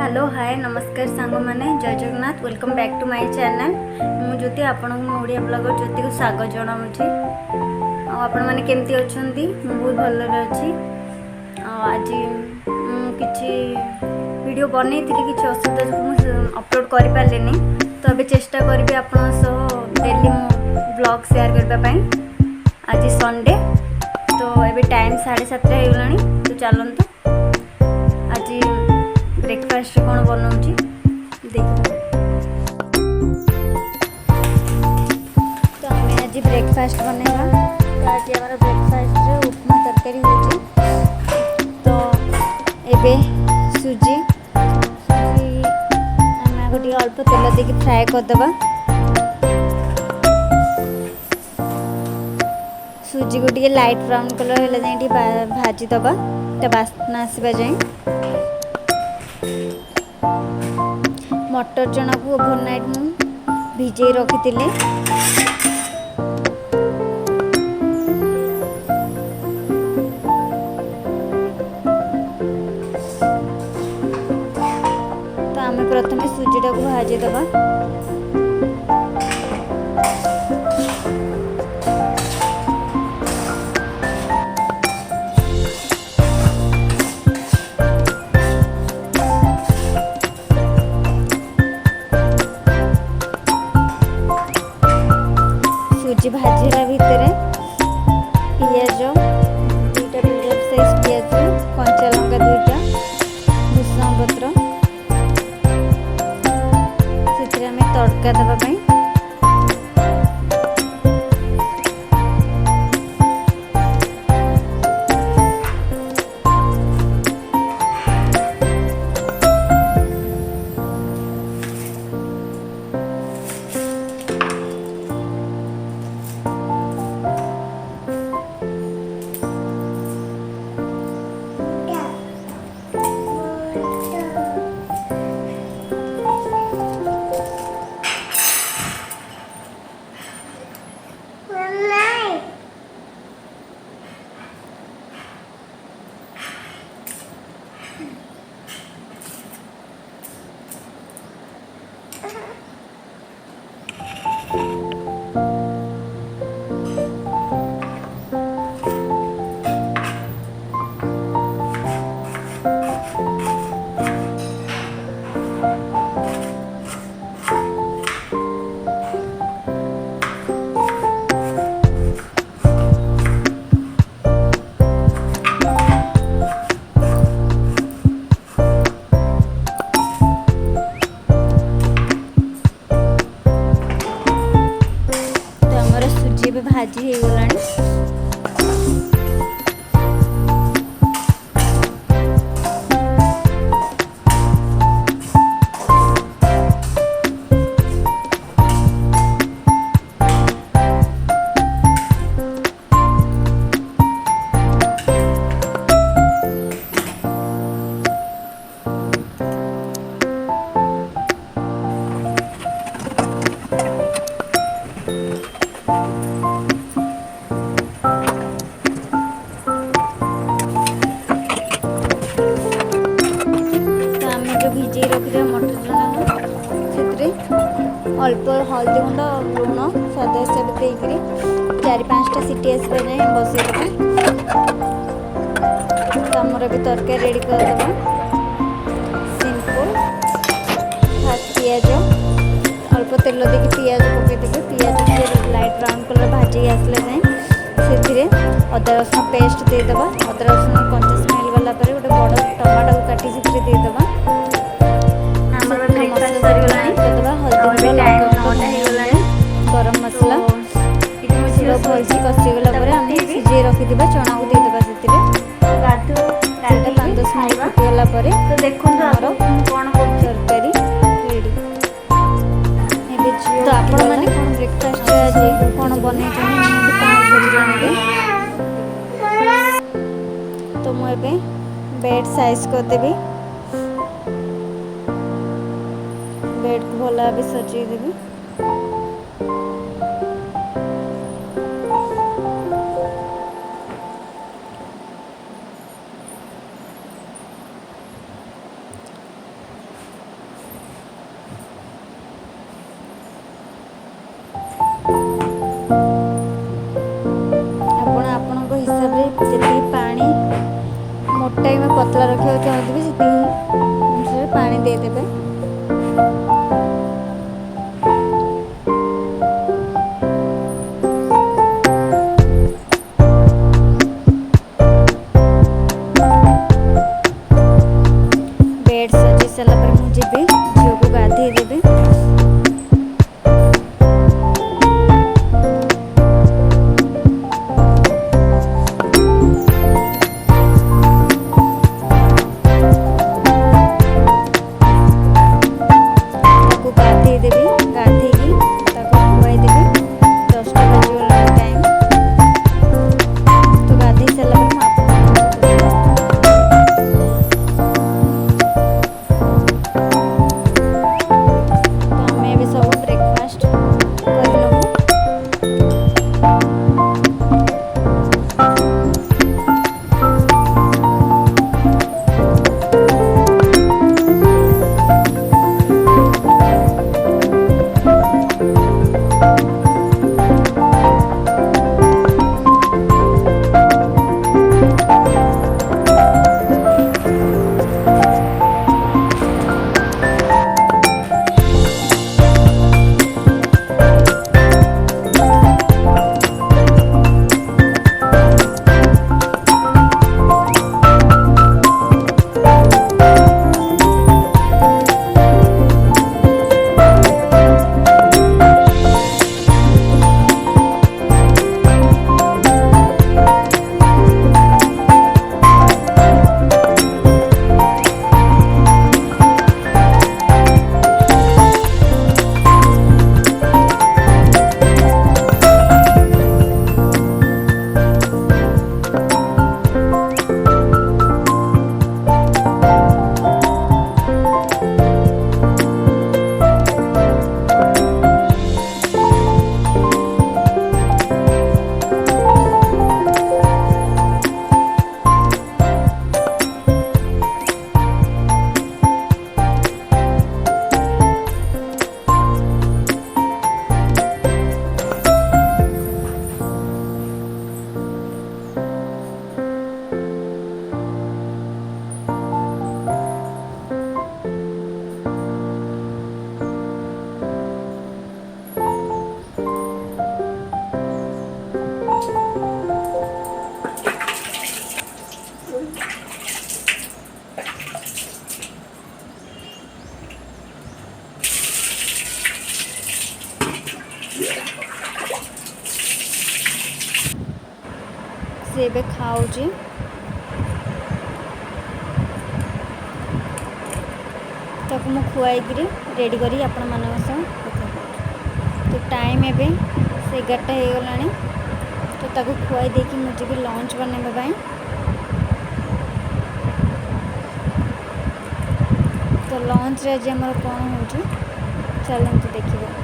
Hello hi नमस्कार सांग मैंने जय Jagannath welcome back to my channel मु ज्योति आपण ओडिया ब्लॉगर ज्योति को स्वागत जनाऊँगी आपण मैंने केमती अच्छा बहुत भल अच्छी आज किसी वीडियो बनई थी कि असुविधा जो मुझे अपलोड कर पारे तो अभी चेष्टा करी आपण डेली ब्लॉग शेयर करने आज संडे तो अभी टाइम 7:30 होगा तो चलते आज ब्रेकफास्ट कौन बनाऊँगी देख तो आम आज ब्रेकफास्ट बनवा तो आज आम ब्रेकफास्ट उपमा तरकारी हो तो एबे सुजी आम आगे टे अल्प तेल देके फ्राए करदे सुजी को टे लाइट ब्राउन कलर है जाए भाजीदबा तो बास्ना आसवा जाए मटर चना को ओवरनाइट मु भिजे रखी तो आम प्रथम सुजीटा को भाजीदबा सुजी भाजीला भितर पियाज दुईटा मीडियम साइज पियाज कंचा लंका दुईटा भूषण पत्र से तड़का देवाई भाजी हो गलानी भिजे रखिए मटर चना से अल्प हल्दी गुंड लुण स्वाद हिसाब से 4-5टा सीटी आसवा जाए बसई आमर भी तरकारी रेडी करदे सिंपल फास्ट पियाज अल्प तेल देके पियाज पकईदेवे पियाज लाइट ब्राउन कलर भाजी आसला जाए से अदा रसुण पेस्ट देदेबा अदा रसुण कंचा स्मेल गला गोटे बड़ टमाटो को काटी से देदेबा गरम मसला भलसे कषिगला सिझे रखिदा चना को देदेबा से 5-10 मिनट फुटीगला तो देखो कौन तरकारी रेडी तो आपण मैंने कौन ब्रेकफास्ट आज कौन बन तो मुझे बेड साइज करदेवी बेड को भल भाव सजेदेवी पतला रखा चाहूँगी से पानी देदेवे। बेड सजे सारापर मुझे झील को गाधे देवे। से एबे खाऊची ताकू मु खुआई रेडी करी आपण मानक सह तो टाइम एबे से 11टा हो गलानी तो ताकू खुआई देकी मुझे भी लंच बनैबा पाई। तो लंच रे आज हमर कोन होची चलंतु देखिबा।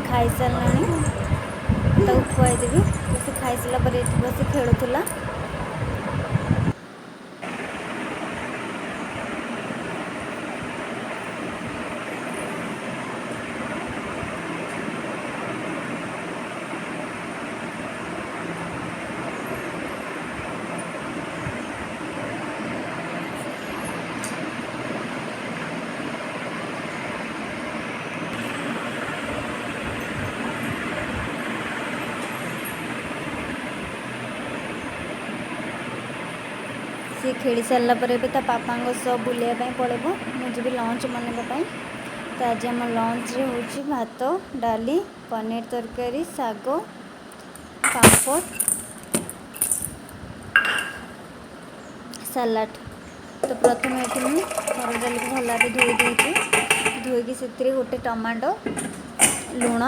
खाई सारा खुआईदेवी तो से खाई सारा बस खेलुला। सी खेली सारा पर पापा सब बुलाइया पड़ेब मुझे लंच बनवाई। तो आज आम लंच रे हूँ भात डाली पनीर तरकारी साग पापड़ सलाड। तो प्रथम ये हर डाल को भल धोई देती धोईकी से गोटे टमाटो लुण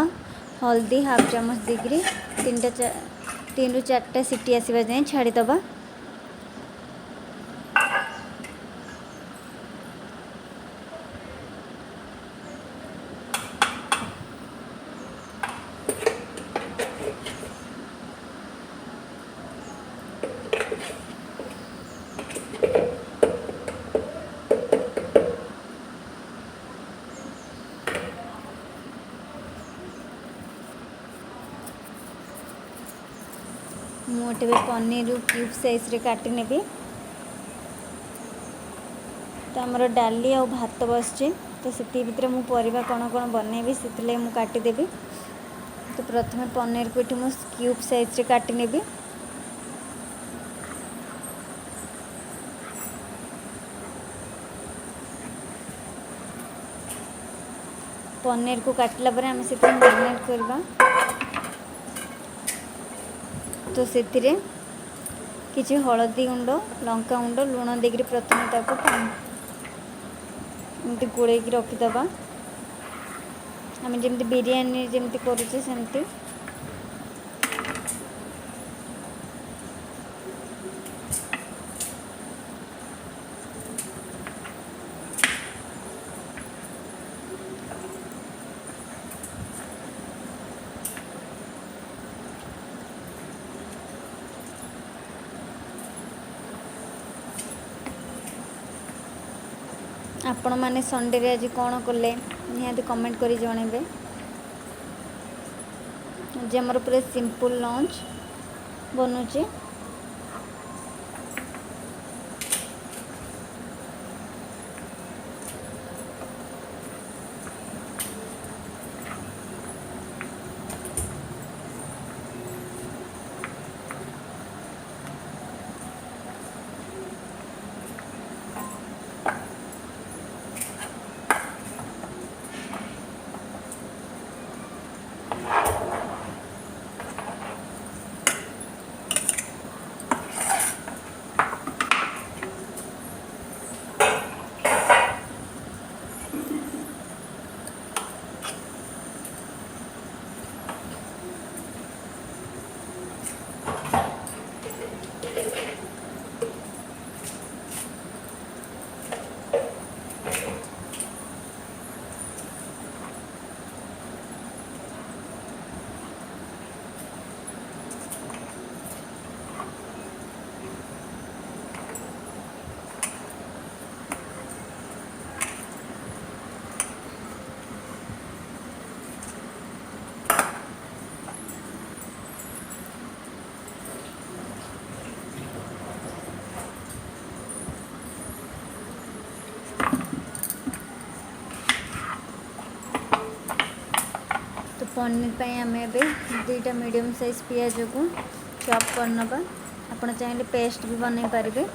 हल्दी हाफ चामच देकर 3 ରୁ 4टा सीटी आसवा जाए छाड़ीदबा। मुझे पनीर क्यूब साइज रे काटी नेबी। तो आमर डाली आ भात बसचे तो से भितर मु परिबा कौन कौन बनैबी से मु काटिदेबी। तो प्रथमे पनीर को मु क्यूब साइज रे काटी नेबी। पनीर को काटला पर आम से मैरिनेट करबा। तो से किसी हलदी गुंड लंका गुंड लुण देकर प्रथम ताको एमती गोल रखीदबा। आम जमी बिरयानी जमी करुचे सेमती। आपण मैंने संडे रे आज कौन कले निहाती कमेंट करी जणेबे। आज आमर पूरा सिंपल लंच बनूचे। पनीर पे आम ए 2टा मीडियम साइज पियाज को चॉप करनबा। आपण चाहिए पेस्ट भी बन पारे।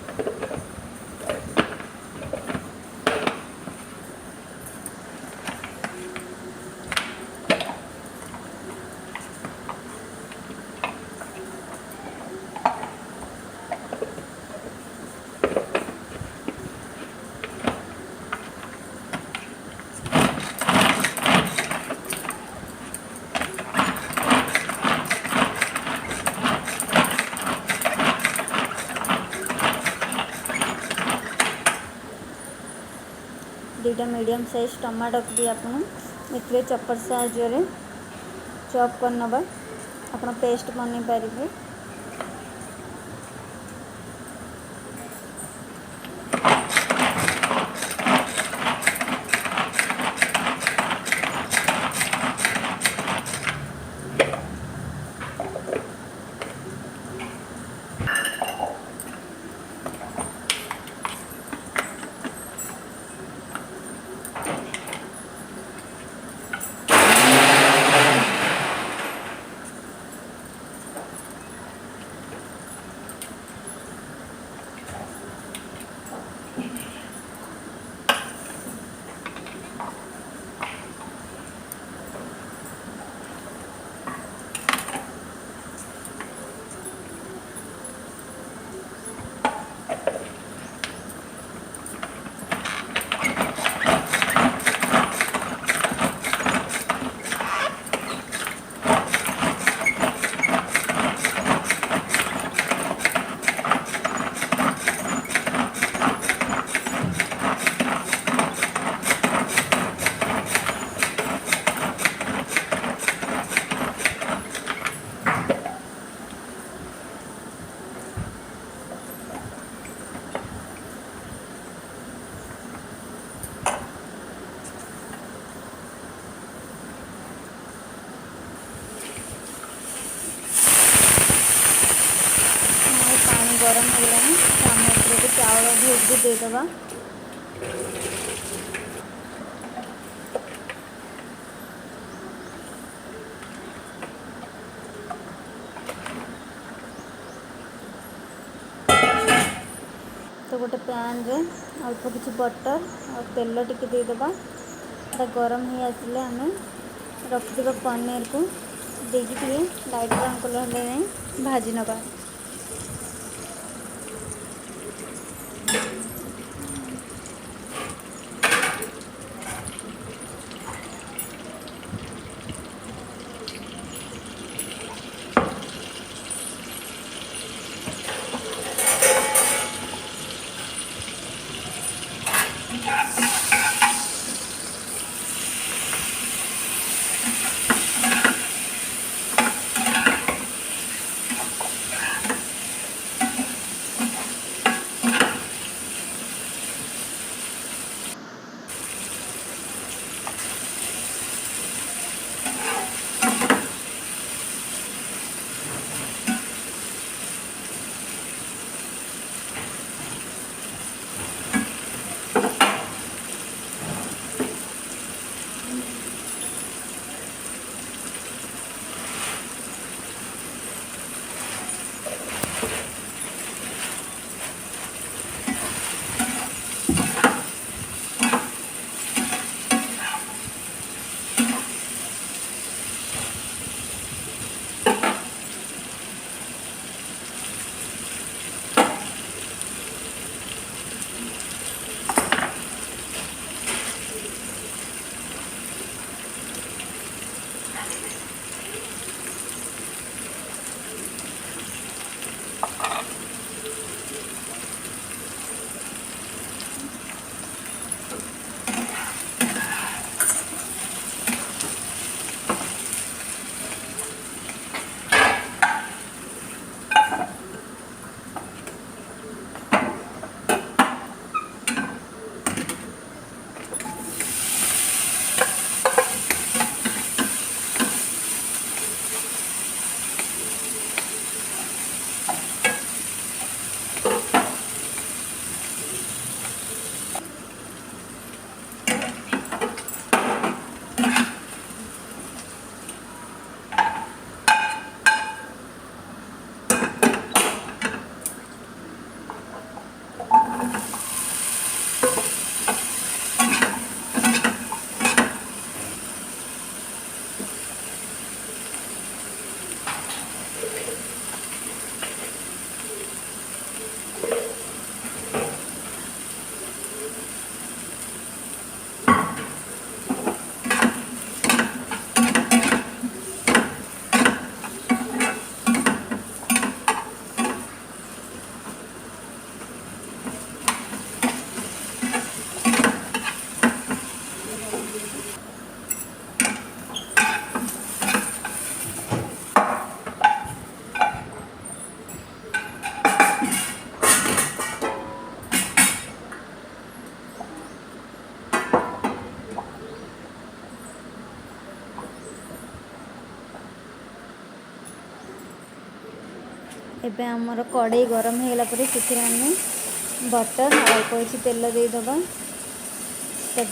दुईटा मीडियम साइज टमाटो भी आपने चपर साहाय्य चॉप करनबा। आप पेस्ट बन पारे। गरम हो गलानी तो आम एपटे चाउल धोई देदेबा। तो गोटे पैन रे अल्प किसी बटर और तेल टिके देदेबा। गरम हो आसिले आम रखिदेबा पनीर को देखिए लाइट ब्राउन कलर हेल्ले भाजी नवा। एबे आमर कड़े गरम होगा से आम बटर अल्प किसी तेल देदेबा।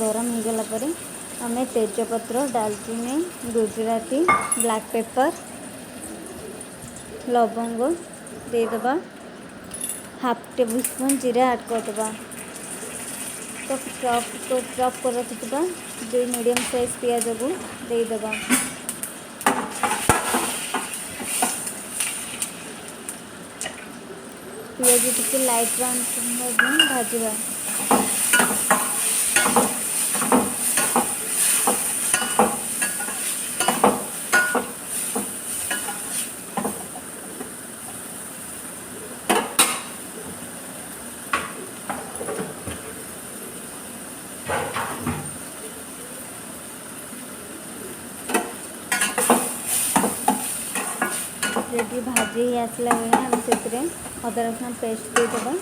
गरम हो गला आम तेजपत्र डालचीनी गुजराती ब्लैक पेपर लवंग देदेबा। हाफ टेबल स्पून जीरा ऐड करदेबा। तो चॉप कर रखिथिबा 2 मीडियम साइज पियाज को देदेबा। पियाज टिके लाइट ब्राउन भाजवा। रेडी भाजी ही आसला बेले आम से अदा रसुण पेस्ट देदेबा।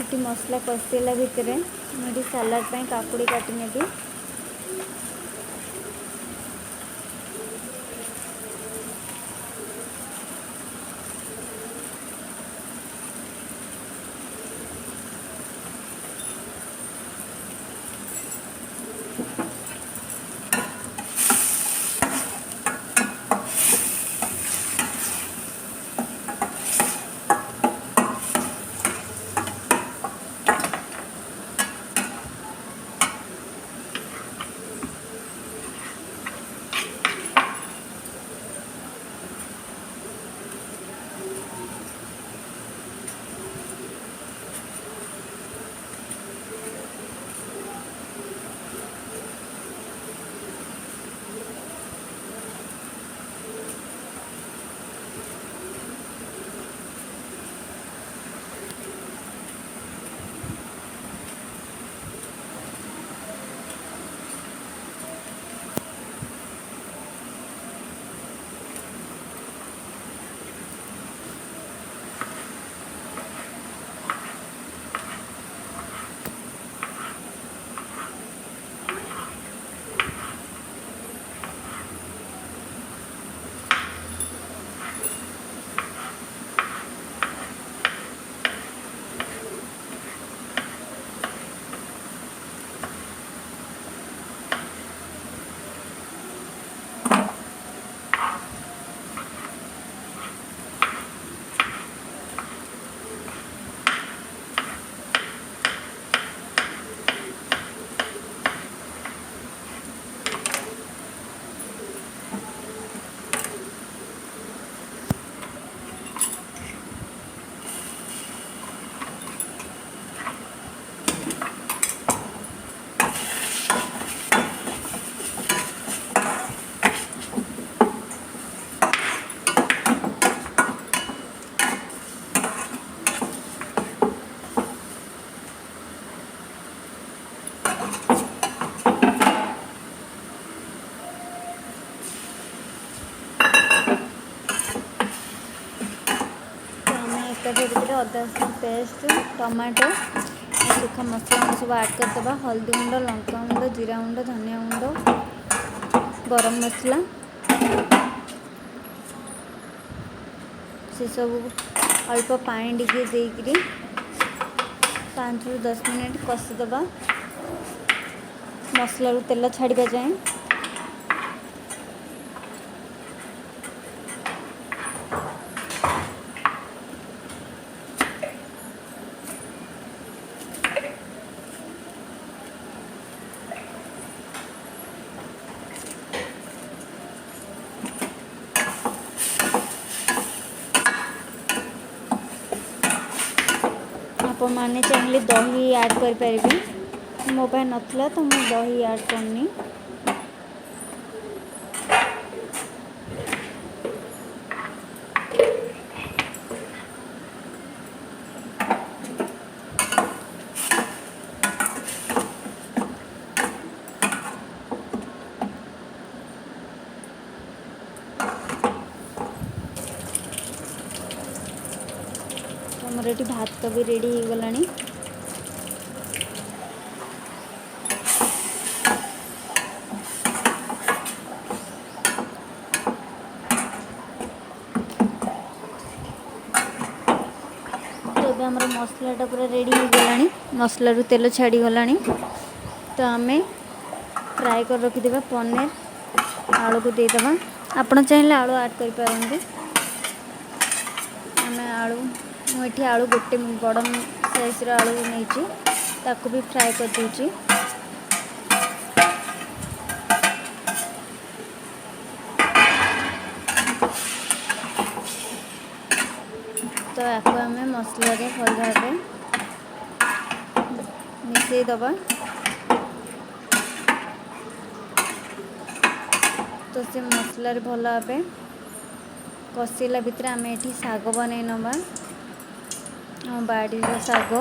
ये मसला कषेला भितर मुझे सलाड पे काकुड़ी काटी नेबी। तो फिर अदा रसुण पेस्ट टमाटो सूखा मसला सब ऐड करदे हल्दी गुंड लंका गुंड जीरा गुंड धनिया गुंड गरम मसला से सब अल्प पानी टिके देकरी 5 ରୁ 10 मिनट कषिदबा मसला रू तेल छाड़ा जाए। आप मैंने चाहिए दही ऐड करें मो पास नथला तो मैं दही ऐड करनी। हमर ये भात भी रेडी हो गलानी। तो अब हमारा मसलाटा पूरा रेडी हो गलानी मसला रू तेल छाड़ी गलानी। तो आम फ्राए कर रखिदेबा पनीर आलू को देदेबा आपण चाहिए आलू ऐड कर पारंतु। आम आलू मुझे आलू गोटे बड़ साइज आलू नहीं ताकू भी फ्राए कर दूची। तो आपको आम मसला भल भाव मिसई दबा। तो से मसला भल भाव कषिला भितर आम ये शाग बन नवा बाड़ी शाग।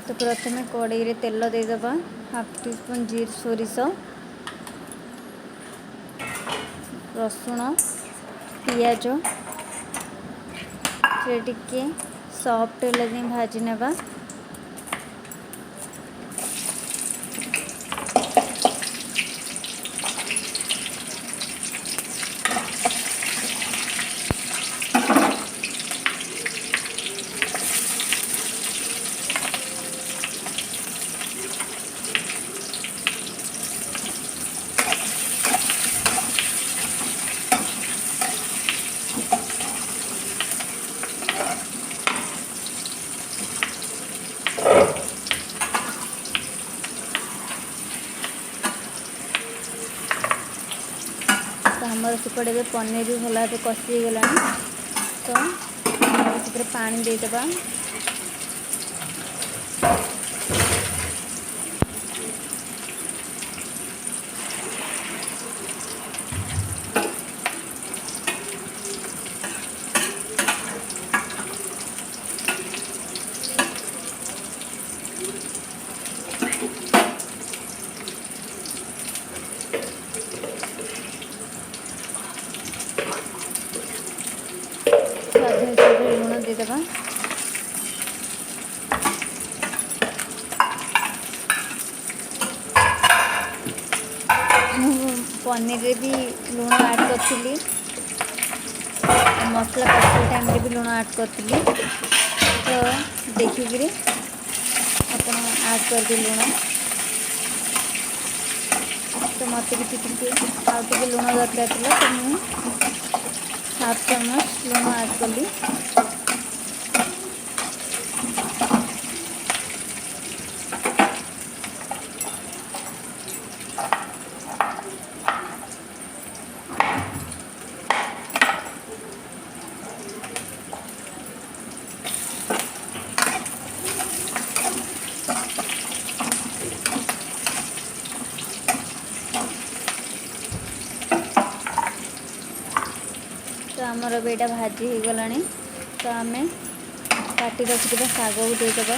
तो प्रथम कड़ाई रे तेल देदेबा 1/2 टीस्पून सोरिष रसुण पियाज टिके सॉफ्ट लगे भाजी नेबा। तो हमारे सेपटे पनीर भी भल भाव कषि गला। तो से पानी देदेबा स्वाद हिसाब से लुण देदेबा। पनीर रे भी लुण ऐड करी मसला कषा टाइम रे भी लुण ऐड करी। तो देखिए आप ऐड कर दे लुण। तो मत भी आउटे लुण दरकार था तो मुझे 1/2 चामच लुण ऐड कली। तो आमर बेटा भाजी हो गला। तो आम काटी रखिदा शाग को देदेबा।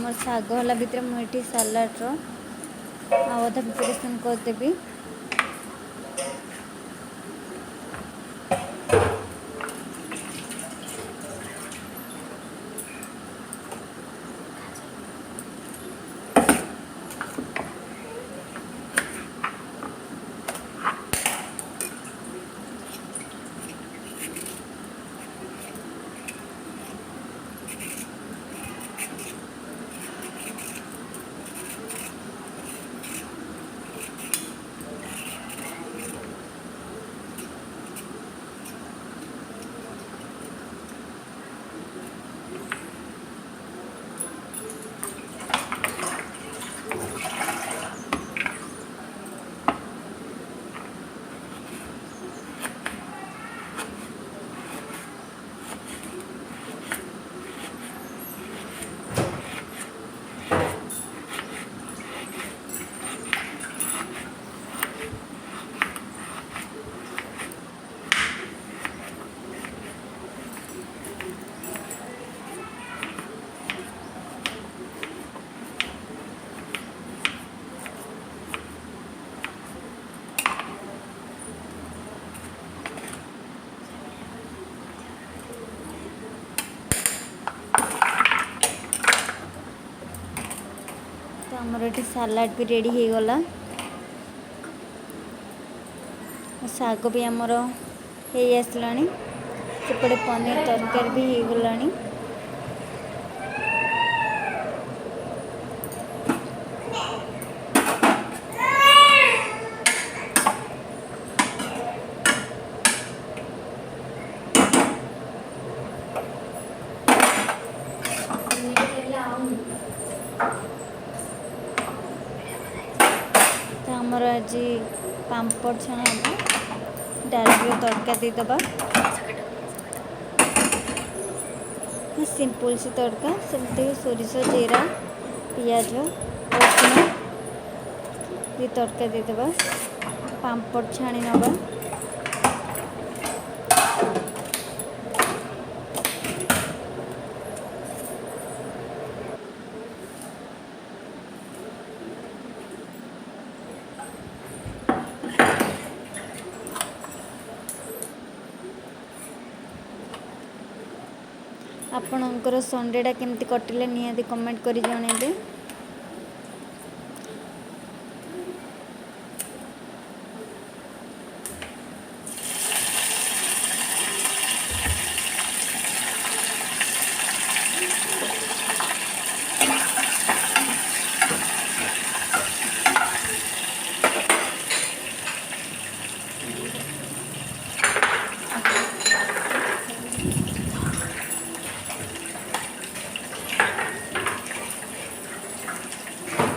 मोर शाग होला भितर मुझे सालाड्र अधा प्रिपरेसन करदेवी। तो आमर ये सालाड भी रेडी हो गला। शाग भी आमर हो आसलानी। सेपटे पनीर तरकारी भी हो गलानी। तो आमर आज पापड़ छाणा डाली तड़का देदबा। सिंपल से तड़का सेमती सोरिष जीरा पियाज रसुण ये तड़का देदबा। पापड़ छाणी नबा। आपणकर संडेटा केमती कटिले निहाती कमेंट करी जणेबे।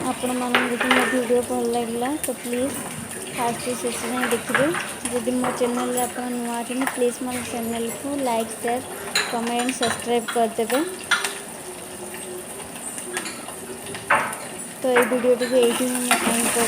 आपण मानक जब मो वीडियो भल लगे तो प्लीज़ फास्ट शेष जाए देखिए। जदि मो चैनल आप नुआ अच्छे प्लीज़ मो चैनल को लाइक शेयर कमेंट सब्सक्राइब करदे। तो ये वीडियो टी ये एंड कर।